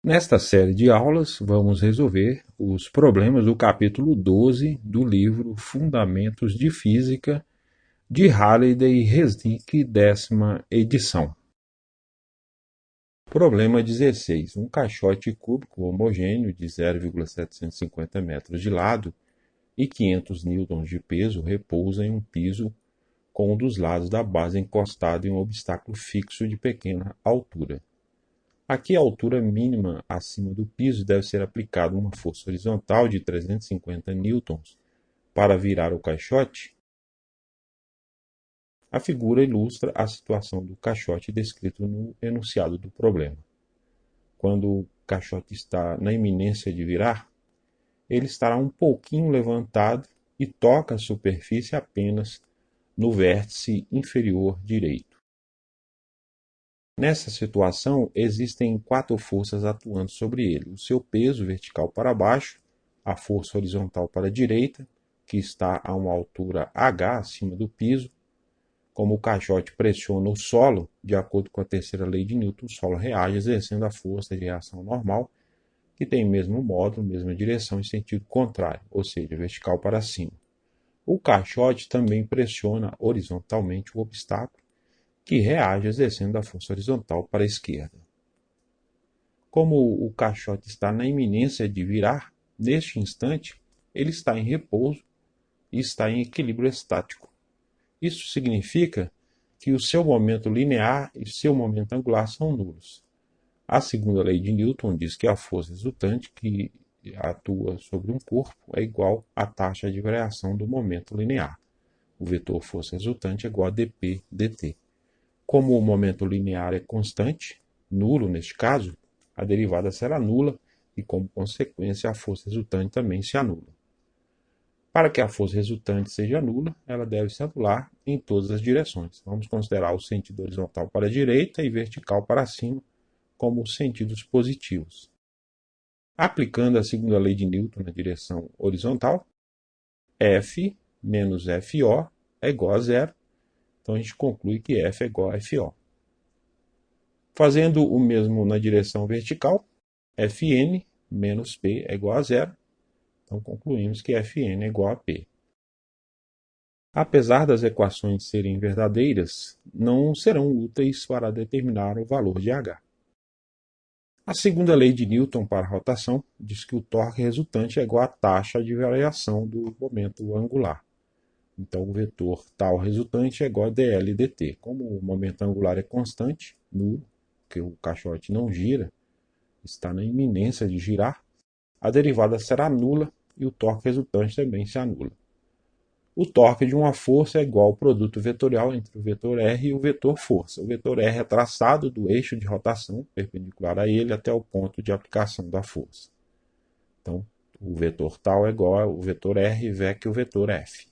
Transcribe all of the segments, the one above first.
Nesta série de aulas, vamos resolver os problemas do capítulo 12 do livro Fundamentos de Física, de Halliday e Resnick, 10ª edição. Problema 16. Um caixote cúbico homogêneo de 0,750 metros de lado e 500 newtons de peso repousa em um piso com um dos lados da base encostado em um obstáculo fixo de pequena altura. Aqui a altura mínima acima do piso deve ser aplicada uma força horizontal de 350 newtons para virar o caixote. A figura ilustra a situação do caixote descrito no enunciado do problema. Quando o caixote está na iminência de virar, ele estará um pouquinho levantado e toca a superfície apenas no vértice inferior direito. Nessa situação, existem 4 forças atuando sobre ele. O seu peso vertical para baixo, a força horizontal para a direita, que está a uma altura h acima do piso. Como o caixote pressiona o solo, de acordo com a terceira lei de Newton, o solo reage exercendo a força de reação normal, que tem mesmo módulo, mesma direção em sentido contrário, ou seja, vertical para cima. O caixote também pressiona horizontalmente o obstáculo, que reage exercendo a força horizontal para a esquerda. Como o caixote está na iminência de virar, neste instante, ele está em repouso e está em equilíbrio estático. Isso significa que o seu momento linear e seu momento angular são nulos. A segunda lei de Newton diz que a força resultante que atua sobre um corpo é igual à taxa de variação do momento linear. O vetor força resultante é igual a dp dt. Como o momento linear é constante, nulo neste caso, a derivada será nula e, como consequência, a força resultante também se anula. Para que a força resultante seja nula, ela deve se anular em todas as direções. Vamos considerar o sentido horizontal para a direita e vertical para cima como sentidos positivos. Aplicando a segunda lei de Newton na direção horizontal, F menos FO é igual a zero. Então a gente conclui que F é igual a FO. Fazendo o mesmo na direção vertical, Fn menos P é igual a zero. Então concluímos que Fn é igual a P. Apesar das equações serem verdadeiras, não serão úteis para determinar o valor de H. A segunda lei de Newton para a rotação diz que o torque resultante é igual à taxa de variação do momento angular. Então, o vetor tal resultante é igual a dl dt. Como o momento angular é constante, nulo, porque o caixote não gira, está na iminência de girar, a derivada será nula e o torque resultante também se anula. O torque de uma força é igual ao produto vetorial entre o vetor R e o vetor força. O vetor R é traçado do eixo de rotação perpendicular a ele até o ponto de aplicação da força. Então, o vetor tal é igual ao vetor R vec o vetor F.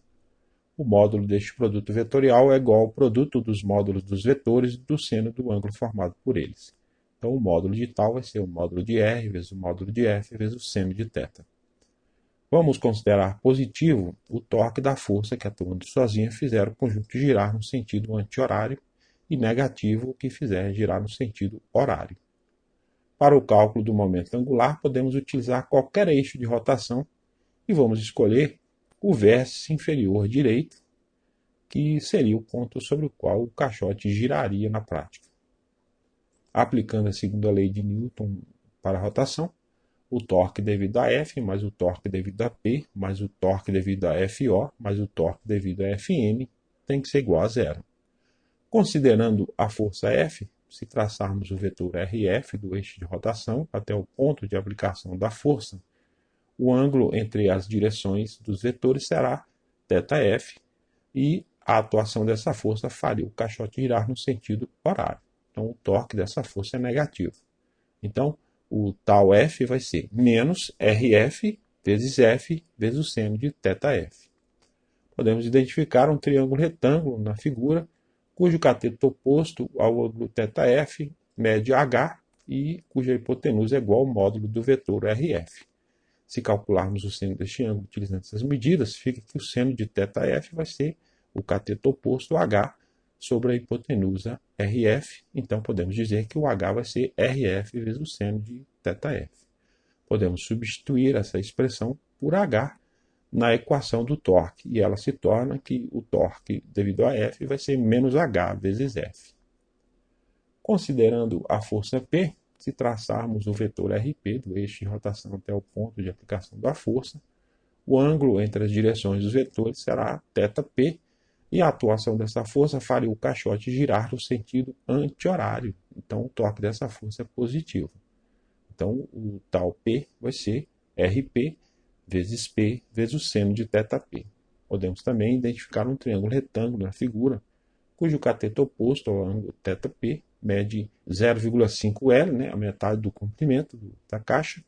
O módulo deste produto vetorial é igual ao produto dos módulos dos vetores e do seno do ângulo formado por eles. Então, o módulo de tal vai ser o módulo de R vezes o módulo de F vezes o seno de θ. Vamos considerar positivo o torque da força que, atuando sozinha, fizer o conjunto girar no sentido anti-horário e negativo o que fizer girar no sentido horário. Para o cálculo do momento angular, podemos utilizar qualquer eixo de rotação e vamos escolher o vértice inferior direito, que seria o ponto sobre o qual o caixote giraria na prática. Aplicando a segunda lei de Newton para a rotação, o torque devido a F mais o torque devido a P mais o torque devido a FO mais o torque devido a Fn tem que ser igual a zero. Considerando a força F, se traçarmos o vetor RF do eixo de rotação até o ponto de aplicação da força, o ângulo entre as direções dos vetores será θf e a atuação dessa força faria o caixote girar no sentido horário. Então, o torque dessa força é negativo. Então, o tal F vai ser menos RF vezes F vezes o seno de θf. Podemos identificar um triângulo retângulo na figura, cujo cateto oposto ao ângulo θf mede H e cuja hipotenusa é igual ao módulo do vetor RF. Se calcularmos o seno deste ângulo utilizando essas medidas, fica que o seno de θf vai ser o cateto oposto H sobre a hipotenusa RF. Então, podemos dizer que o H vai ser RF vezes o seno de θF. Podemos substituir essa expressão por H na equação do torque, e ela se torna que o torque devido a F vai ser menos H vezes F. Considerando a força P, se traçarmos o vetor RP do eixo de rotação até o ponto de aplicação da força, o ângulo entre as direções dos vetores será θP, e a atuação dessa força faria o caixote girar no sentido anti-horário. Então, o torque dessa força é positivo. Então, o tal P vai ser RP vezes P vezes o seno de θP. Podemos também identificar um triângulo retângulo na figura, cujo cateto oposto ao ângulo θP mede 0,5 L, a metade do comprimento da caixa,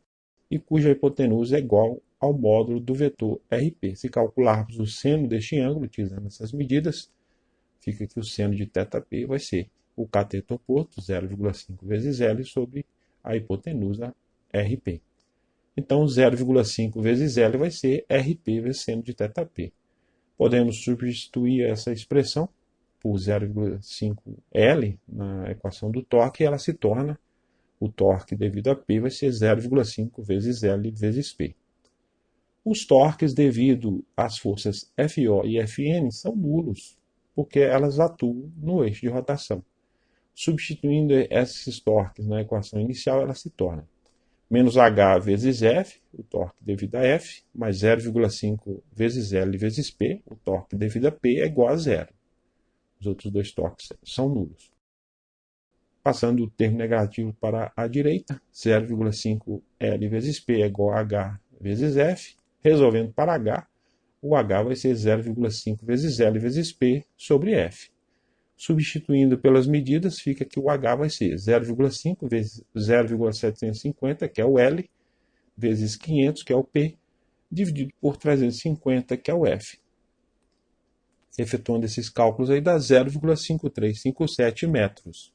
e cuja hipotenusa é igual ao módulo do vetor RP. Se calcularmos o seno deste ângulo, utilizando essas medidas, fica que o seno de θP vai ser o cateto oposto, 0,5 vezes L, sobre a hipotenusa RP. Então, 0,5 vezes L vai ser RP vezes seno de θP. Podemos substituir essa expressão por 0,5 L na equação do torque, e ela se torna, o torque devido a P vai ser 0,5 vezes L vezes P. Os torques devido às forças FO e Fn são nulos, porque elas atuam no eixo de rotação. Substituindo esses torques na equação inicial, ela se torna menos H vezes F, o torque devido a F, mais 0,5 vezes L vezes P, o torque devido a P, é igual a zero. Os outros dois torques são nulos. Passando o termo negativo para a direita, 0,5 L vezes P é igual a H vezes F. Resolvendo para H, o H vai ser 0,5 vezes L vezes P sobre F. Substituindo pelas medidas, fica que o H vai ser 0,5 vezes 0,750, que é o L, vezes 500, que é o P, dividido por 350, que é o F. Efetuando esses cálculos aí dá 0,5357 metros.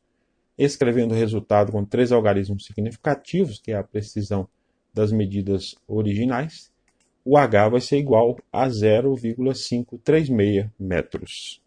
Escrevendo o resultado com 3 algarismos significativos, que é a precisão das medidas originais, o H vai ser igual a 0,536 metros.